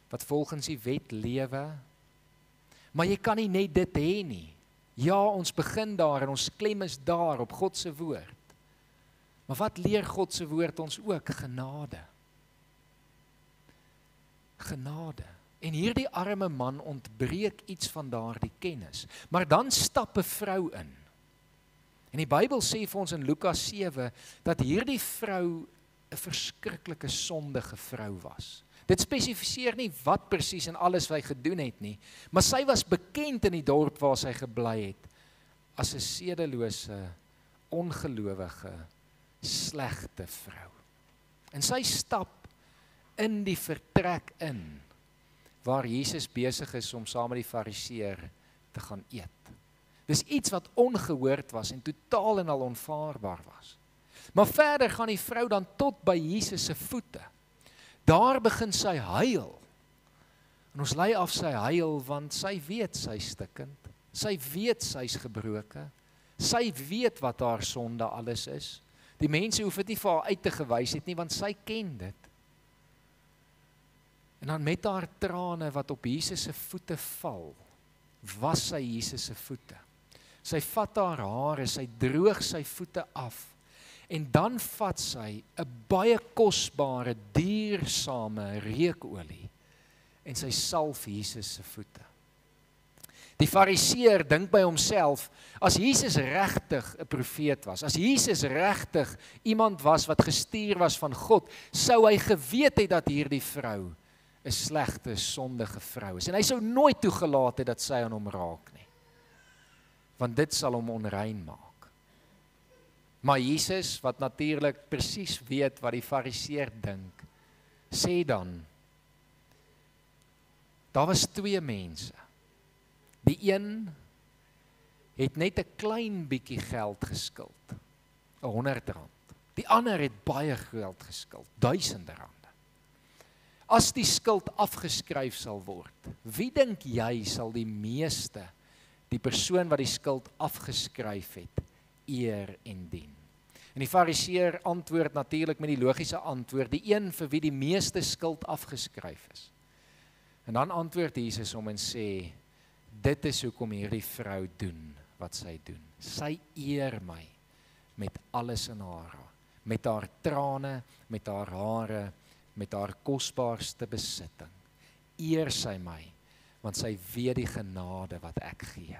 wat volgens die wet lewe. Maar jy kan nie net dit hê nie. Ja, ons begin daar en ons klem is daar op God se woord. Maar wat leer God se woord ons ook? Genade. Genade. En hierdie arme man ontbreek iets van daardie kennis. Maar dan stap 'n vrou in. En die Bybel sê vir ons in Lukas 7 dat hierdie vrou 'n verskriklike sondige vrou was. Dit spesifiseer nie wat presies en alles wat hy gedoen het nie, maar sy was bekend in die dorp waar sy gebly het as 'n sedelose, ongelowige, slegte vrou. En sy stap in die vertrek in waar Jesus besig is om saam met die fariseer te gaan eet. Dis iets wat ongehoord was en totaal en al onvaarbaar was. Maar verder gaan die vrou dan tot by Jesus se voete. Daar begin sy huil. En ons lei af sy huil, want sy weet sy stikkend. Sy weet sy's gebroke. Sy weet wat haar sonde alles is. Die mense hoef dit nie vir haar uit te gewys het nie, want sy ken dit. En dan met haar trane wat op Jesus se voete val, was sy Jesus se voete. Sy vat haar hare, sy droog sy voete af. En dan vat sy 'n baie kosbare, duursame reukolie en sy salf Jesus se voete. Die fariseer dink by homself, as Jesus regtig 'n profeet was, as Jesus regtig iemand was wat gestuur was van God, sou hy geweet het dat hierdie vrou 'n slegte, sondige vrou is. En hy sou nooit toegelaat het dat sy aan hom raak nie. Want dit sal hom onrein maak. Maar Jesus, wat natuurlik presies weet wat die fariseer dink, sê dan, daar was 2 mense. Die een het net 'n klein bietjie geld geskuld, R100. Die ander het baie geld geskuld, R1000. As die skuld afgeskryf sal word, wie dink jy sal die meeste, die persoon wat die skuld afgeskryf het, eer en dien? En die fariseer antwoord natuurlik met die logiese antwoord, die een vir wie die meeste skuld afgeskryf is. En dan antwoord Jesus hom en sê, dit is hoekom hierdie vrou doen wat sy doen. Sy eer my met alles in haar, met haar trane, met haar hare, met haar kosbaarste besitting. Eer sy my, want sy weet die genade wat ek gee.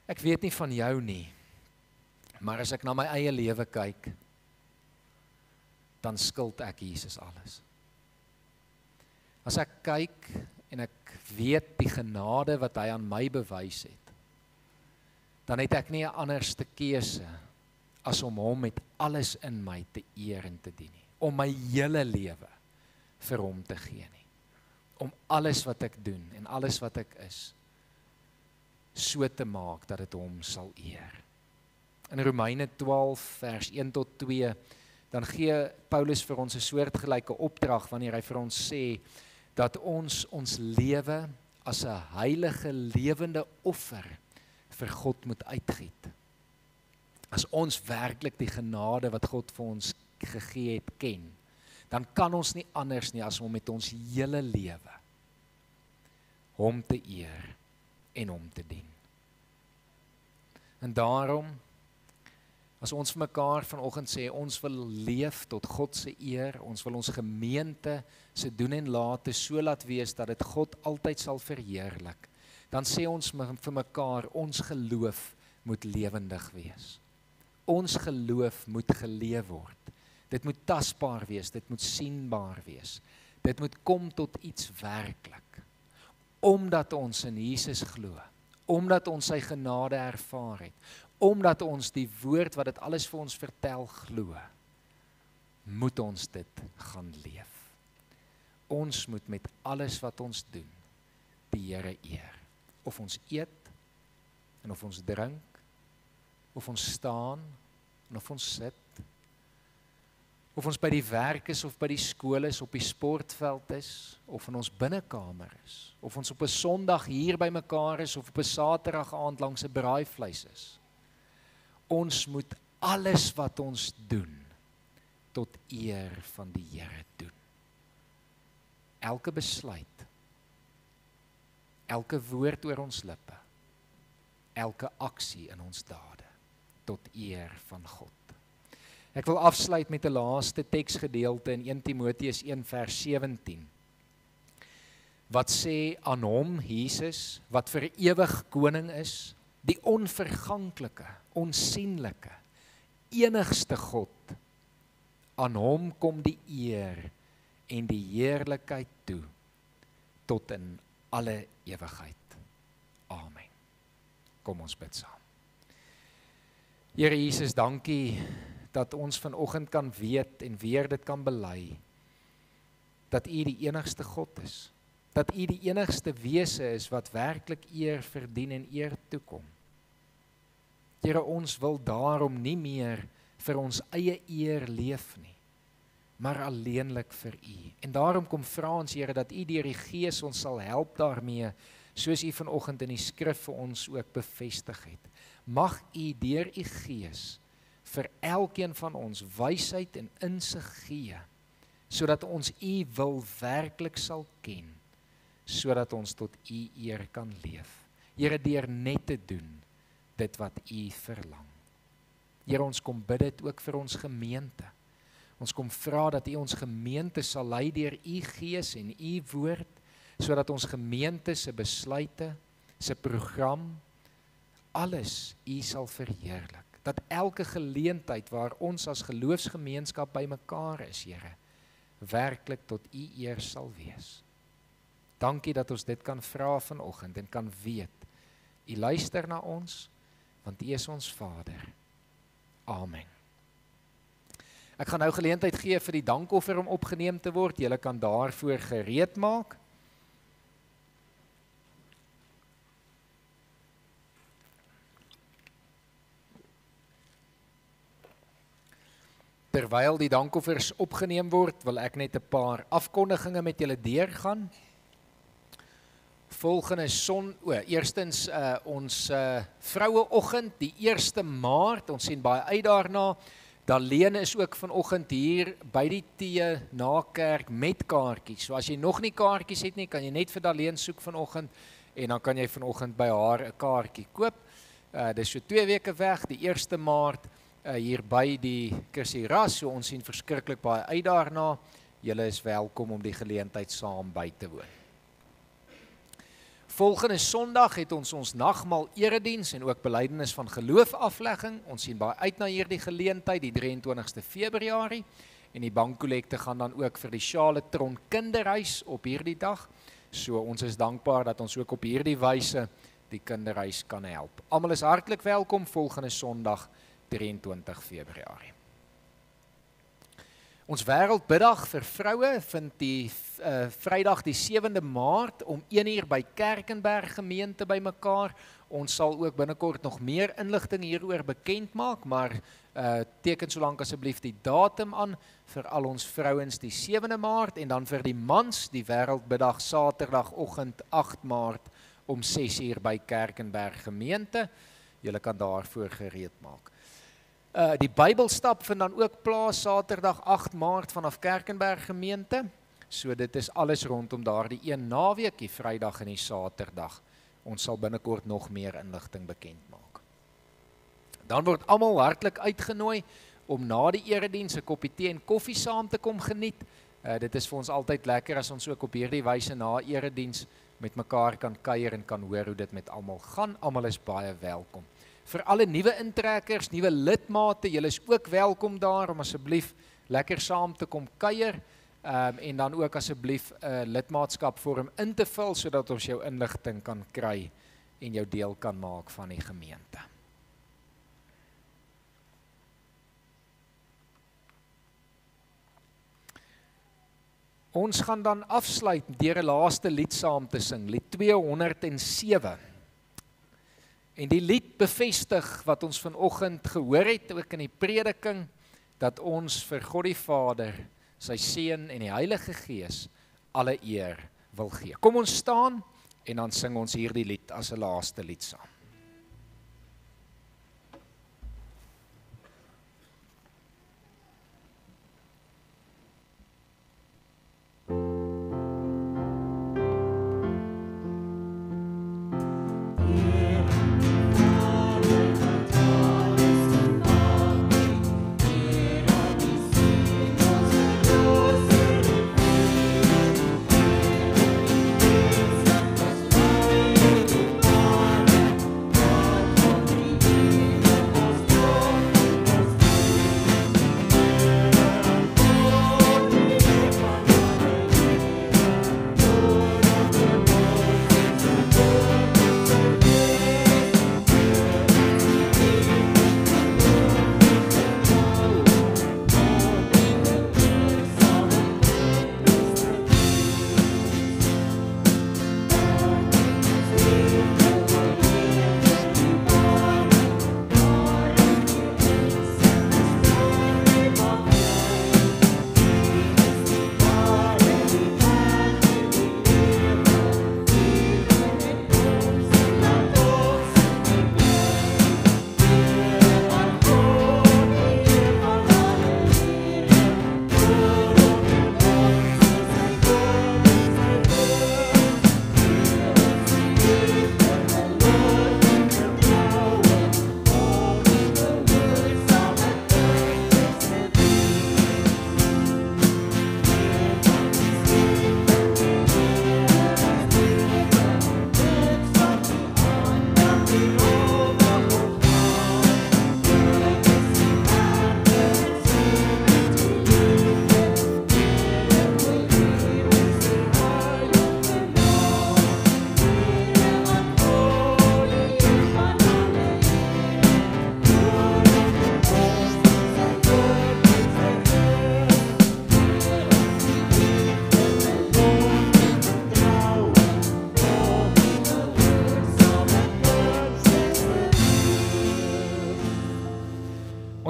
Ek weet nie van jou nie, maar as ek na my eie lewe kyk, dan skuld ek Jesus alles. As ek kyk en ek weet die genade wat hy aan my bewys het, dan het ek nie 'n anderste keuse as om hom met alles in my te eer en te dien nie. Om my hele lewe vir hom te gee nie. Om alles wat ek doen en alles wat ek is, so te maak dat dit hom sal eer. In Romeine 12 vers 1 tot 2, dan gee Paulus vir ons 'n soortgelyke opdrag wanneer hy vir ons sê dat ons lewe as 'n heilige lewende offer vir God moet uitgiet. As ons werklik die genade wat God vir ons gegee het ken, dan kan ons nie anders nie as om met ons hele lewe hom te eer en hom te dien. En daarom, as ons vir mekaar vanoggend sê, ons wil leef tot God se eer, ons wil ons gemeente se doen en late so laat wees dat dit God altyd sal verheerlik, dan sê ons vir mekaar, ons geloof moet lewendig wees. Ons geloof moet geleef word. Dit moet tasbaar wees, dit moet sienbaar wees. Dit moet kom tot iets werklik. Omdat ons in Jesus glo, omdat ons sy genade ervaar het, omdat ons die woord wat dit alles vir ons vertel glo, moet ons dit gaan leef. Ons moet met alles wat ons doen, die Here eer. Of ons eet, en of ons drink, of ons staan, en of ons sit, of ons by die werk is, of by die skool is, op die sportveld is, of in ons binnekamer is, of ons op 'n Sondag hier by mekaar is, of op 'n Saterdag aand langs 'n braaivleis is. Ons moet alles wat ons doen, tot eer van die Here doen. Elke besluit, elke woord oor ons lippe, elke aksie in ons dade, tot eer van God. Ek wil afsluit met 'n laaste teksgedeelte in 1 Timoteus 1 vers 17, wat sê aan hom, Jesus, wat vir ewig koning is, die onverganklike, onsienlike, enigste God, aan hom kom die eer en die heerlikheid toe, tot in alle ewigheid. Amen. Kom ons bid saam. Here Jesus, dankie dat ons vanoggend kan weet en weer dit kan bely, dat U die enigste God is, dat U die enigste wese is wat werklik eer verdien en eer toekom. Here, ons wil daarom nie meer vir ons eie eer leef nie, maar alleenlik vir U. En daarom kom vra ons, Here, dat U deur die Gees ons sal help daarmee, soos U vanoggend in die skrif vir ons ook bevestig het. Mag U deur U Gees vir elkeen van ons wysheid en insig gee, sodat ons U wil werklik sal ken, sodat ons tot U eer kan leef. Here, deur net te doen dit wat U verlang. Here, ons kom bid dit ook vir ons gemeente. Ons kom vra dat U ons gemeente sal lei deur U Gees en U woord, sodat ons gemeente se besluite, se program, alles U sal verheerlik. Dat elke geleentheid waar ons as geloofsgemeenskap bymekaar is, Here, werklik tot U eer sal wees. Dankie dat ons dit kan vra vanoggend en kan weet, U luister na ons, want U is ons Vader. Amen. Ek gaan nou geleentheid gee vir die dankoffer om opgeneem te word. Julle kan daarvoor gereed maak. Terwyl die dankoffers opgeneem word, wil ek net 'n paar afkondigings met julle deurgaan. Volgende eerstens ons vroueoggend, die 1 Maart, ons sien baie uit daarna. Darlene is ook vanoggend hier by die tee na kerk met kaartjies. So as jy nog nie kaartjies het nie, kan jy net vir Darlene soek vanoggend en dan kan jy vanoggend by haar 'n kaartjie koop. Dis so 2 weke weg, die 1 Maart hier by die Kirsiras, so ons sien verskriklik baie uit daarna. Julle is welkom om die geleentheid saam by te woon. Volgende Sondag het ons nagmaal erediens en ook belydenis van geloof aflegging. Ons sien baie uit na hierdie geleentheid, die 23ste Februarie. En die bankkollekte gaan dan ook vir die Charlotte kinderhuis op hierdie dag. So ons is dankbaar dat ons ook op hierdie wyse die kinderhuis kan help. Almal is hartlik welkom volgende Sondag 23 Februarie. Ons wêreldbiddag vir vroue vind die Vrydag die 7de Maart om 1 by Kerkenberg gemeente bymekaar. Ons sal ook binnekort nog meer inligting hieroor bekend maak, maar teken solank asseblief die datum aan vir al ons vrouens die 7de Maart en dan vir die mans die wêreldbiddag Saterdagoggend 8 Maart om 6 by Kerkenberg gemeente. Julle kan daarvoor gereed maak. Die Bybelstap vind dan ook plaas Saterdag 8 Maart vanaf Kerkenberg gemeente. So dit is alles rondom daardie een naweek, die Vrydag en die Saterdag. Ons sal binnekort nog meer inligting bekend maak. Dan word almal hartlik uitgenooi om na die erediens 'n koppie tee en koffie saam te kom geniet. Dit is vir ons altyd lekker as ons ook op hierdie wyse na erediens met mekaar kan kuier en kan hoor hoe dit met almal gaan. Almal is baie welkom. Vir alle nuwe intrekkers, nuwe lidmate, julle is ook welkom daar om asseblief lekker saam te kom kuier en dan ook asseblief 'n lidmaatskapvorm in te vul sodat ons jou inligting kan kry en jou deel kan maak van die gemeente. Ons gaan dan afsluit deur 'n laaste lied saam te sing, lied 207. En die lied bevestig wat ons vanoggend gehoor het, ook in die prediking, dat ons vir God die Vader, sy Seun en die Heilige Gees alle eer wil gee. Kom ons staan en dan sing ons hierdie lied as 'n laaste lied saam.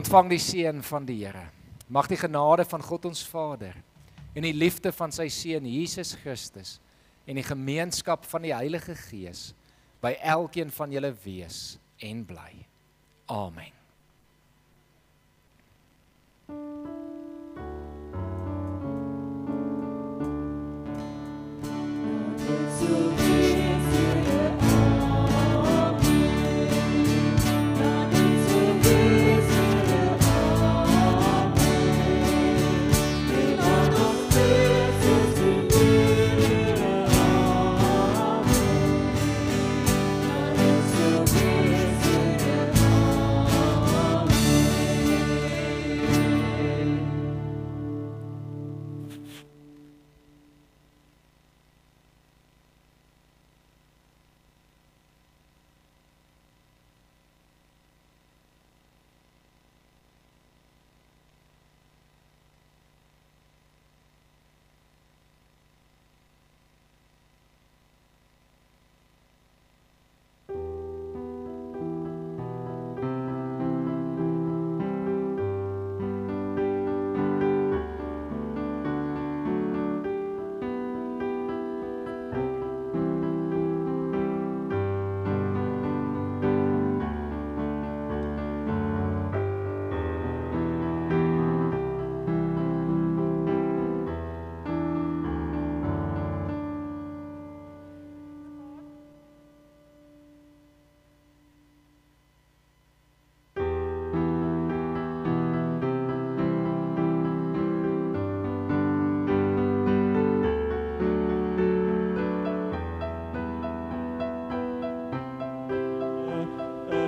Ontvang die seën van die Here. Mag die genade van God ons Vader en die liefde van sy Seun Jesus Christus en die gemeenskap van die Heilige Gees by elkeen van julle wees en bly. Amen.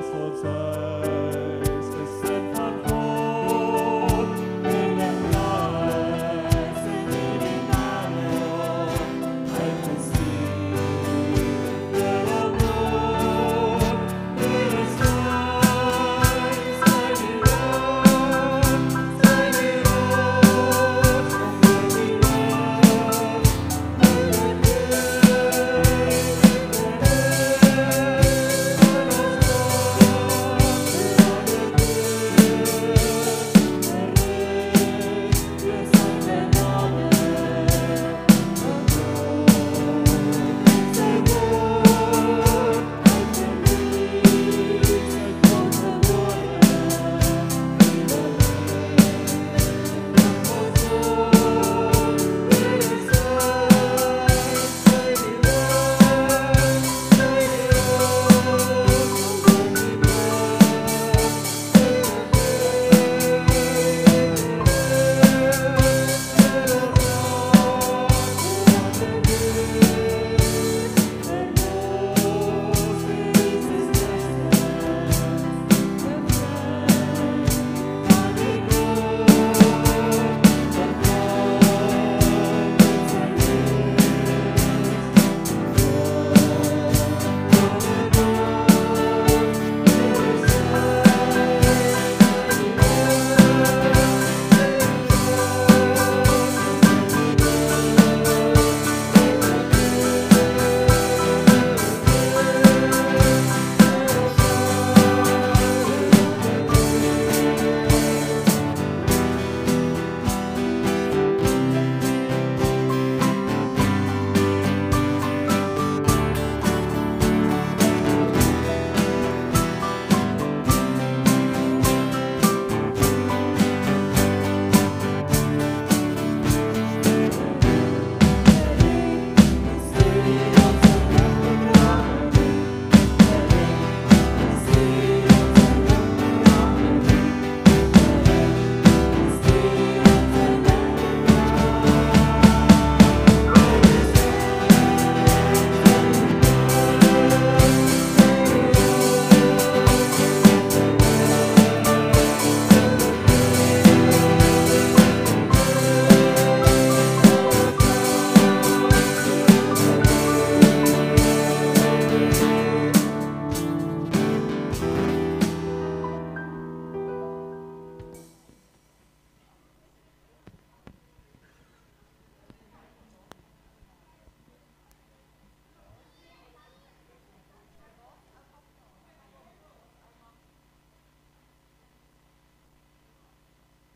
Es wird sein.